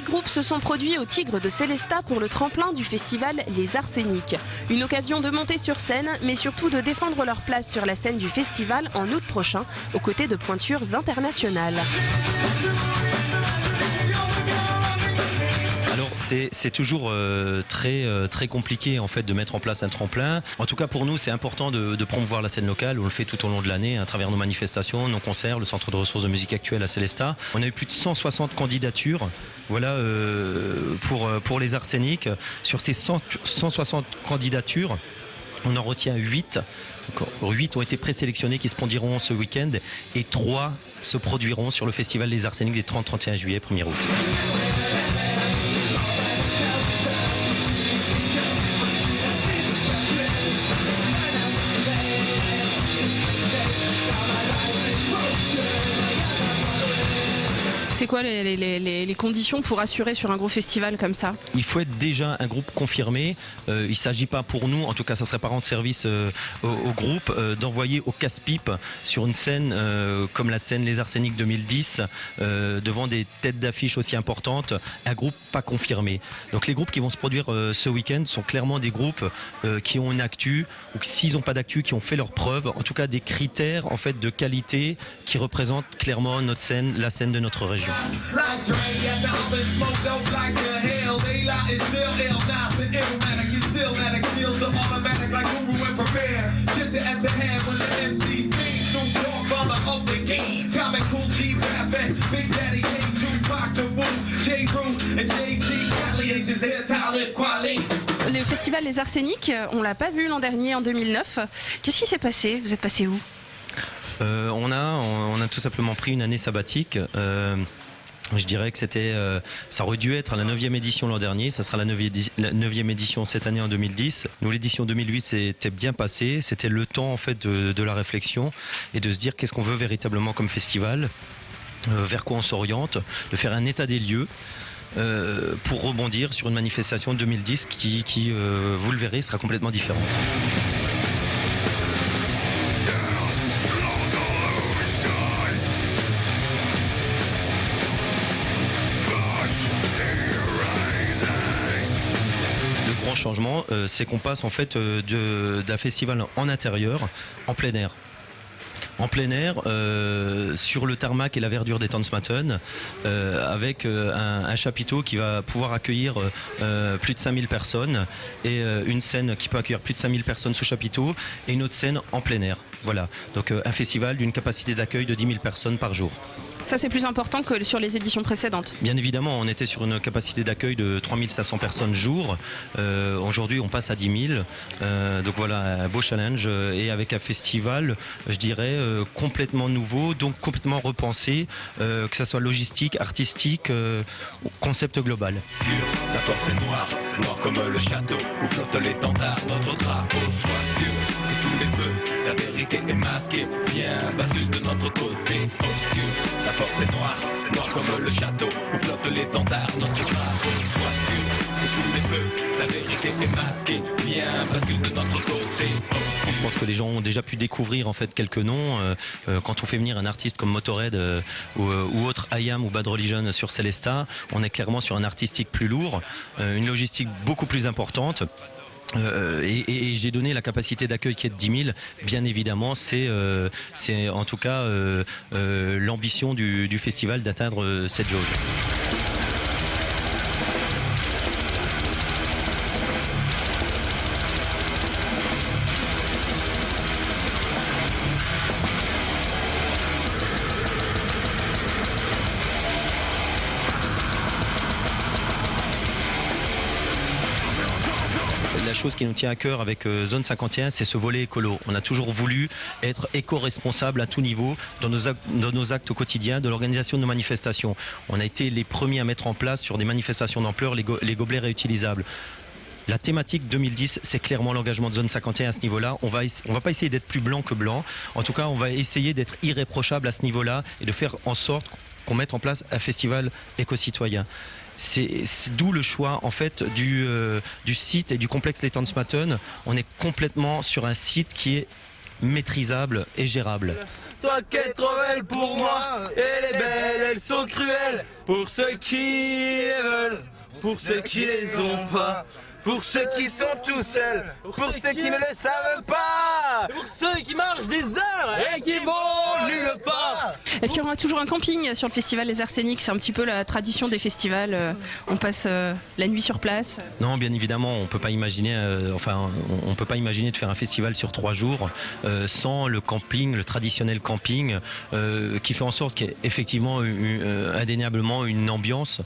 groupes se sont produits au Tigre de Sélestat pour le tremplin du festival Les Arséniques. Une occasion de monter sur scène, mais surtout de défendre leur place sur la scène du festival en août prochain, aux côtés de pointures internationales. Alors c'est toujours très compliqué en fait de mettre en place un tremplin. En tout cas pour nous c'est important de promouvoir la scène locale. On le fait tout au long de l'année à travers nos manifestations, nos concerts, le centre de ressources de musique actuelle à Sélestat. On a eu plus de 160 candidatures. Voilà pour les Arséniques. Sur ces 160 candidatures, on en retient 8. 8 ont été présélectionnés qui se produiront ce week-end et 3 se produiront sur le festival Les Arséniques des 30-31 juillet, 1er août. C'est quoi les conditions pour assurer sur un gros festival comme ça? Il faut être déjà un groupe confirmé. Il ne s'agit pas pour nous, en tout cas ça ne serait pas rendre service au groupe, d'envoyer au casse-pipe sur une scène comme la scène Les Arséniques 2010, devant des têtes d'affiche aussi importantes, un groupe pas confirmé. Donc les groupes qui vont se produire ce week-end sont clairement des groupes qui ont une actu, ou s'ils n'ont pas d'actu, qui ont fait leurs preuves, en tout cas des critères en fait, de qualité qui représentent clairement notre scène, la scène de notre région. Le festival Les Arséniques, on l'a pas vu l'an dernier en 2009. Qu'est-ce qui s'est passé? Vous êtes passé où? On a tout simplement pris une année sabbatique. Je dirais que ça aurait dû être la 9e édition l'an dernier, ça sera la 9e édition cette année en 2010. Nous, l'édition 2008 s'était bien passée, c'était le temps en fait de la réflexion et de se dire qu'est-ce qu'on veut véritablement comme festival, vers quoi on s'oriente, de faire un état des lieux. Pour rebondir sur une manifestation de 2010 qui vous le verrez, sera complètement différente. Le grand changement, c'est qu'on passe en fait d'un festival en intérieur, en plein air. En plein air, sur le tarmac et la verdure des Tanzmatten, avec un chapiteau qui va pouvoir accueillir plus de 5000 personnes et une scène qui peut accueillir plus de 5000 personnes sous chapiteau et une autre scène en plein air. Voilà, donc un festival d'une capacité d'accueil de 10 000 personnes par jour. Ça, c'est plus important que sur les éditions précédentes. Bien évidemment, on était sur une capacité d'accueil de 3500 personnes jour. Aujourd'hui, on passe à 10 000. Donc voilà, un beau challenge. Et avec un festival, je dirais, complètement nouveau, donc complètement repensé, que ce soit logistique, artistique, concept global. La force est noire, noire comme le château où flotte l'étendard, notre drapeau. Sois sûr que sous les feux, la vérité est masquée. Viens, bascule de notre côté obscur. La force est noire, noire comme le château où flotte l'étendard, notre drapeau. Sois sûr que sous les feux, la vérité est masquée. Viens, bascule de notre côté obscur. Je pense que les gens ont déjà pu découvrir en fait quelques noms. Quand on fait venir un artiste comme Motorhead ou autre IAM ou Bad Religion sur Sélestat, on est clairement sur un artistique plus lourd, une logistique beaucoup plus importante. Et j'ai donné la capacité d'accueil qui est de 10 000. Bien évidemment, c'est en tout cas l'ambition du festival d'atteindre cette jauge. La chose qui nous tient à cœur avec Zone 51, c'est ce volet écolo. On a toujours voulu être éco-responsable à tout niveau dans nos actes quotidiens de l'organisation de nos manifestations. On a été les premiers à mettre en place sur des manifestations d'ampleur les gobelets réutilisables. La thématique 2010, c'est clairement l'engagement de Zone 51 à ce niveau-là. On va pas essayer d'être plus blanc que blanc. En tout cas, on va essayer d'être irréprochable à ce niveau-là et de faire en sorte qu'on mette en place un festival éco-citoyen. C'est d'où le choix en fait du site et du complexe Les Tanzmatten. On est complètement sur un site qui est maîtrisable et gérable. Toi qui es trop belle pour moi, et les belles, elles sont cruelles. Pour ceux qui les veulent, pour ceux qui les ont pas, pour ceux qui sont tout seuls, pour ceux qui ne le savent pas, pour ceux qui marchent des heures et qui vont nulle part. Est-ce qu'il y aura toujours un camping sur le festival Les Arséniques? C'est un petit peu la tradition des festivals, on passe la nuit sur place. Non, bien évidemment, on peut pas imaginer, on peut pas imaginer de faire un festival sur 3 jours sans le camping, le traditionnel camping, qui fait en sorte qu'il y ait effectivement indéniablement une ambiance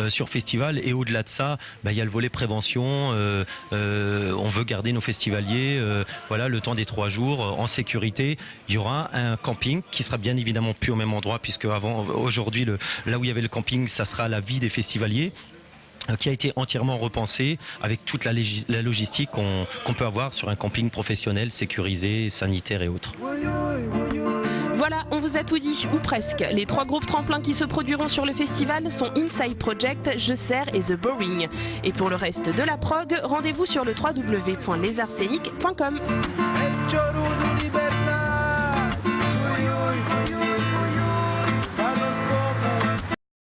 sur festival. Et au-delà de ça, il y a le volet prévention. On veut garder nos festivaliers, le temps des 3 jours en sécurité. Il y aura un camping qui sera bien évidemment plus au même endroit, puisque aujourd'hui, là où il y avait le camping, ça sera la vie des festivaliers, qui a été entièrement repensé avec toute la logistique qu'on peut avoir sur un camping professionnel, sécurisé, sanitaire et autres. Voilà, on vous a tout dit, ou presque. Les 3 groupes tremplins qui se produiront sur le festival sont Inside Project, Je Sers et The Boring. Et pour le reste de la prog, rendez-vous sur le www.lesarseniques.com.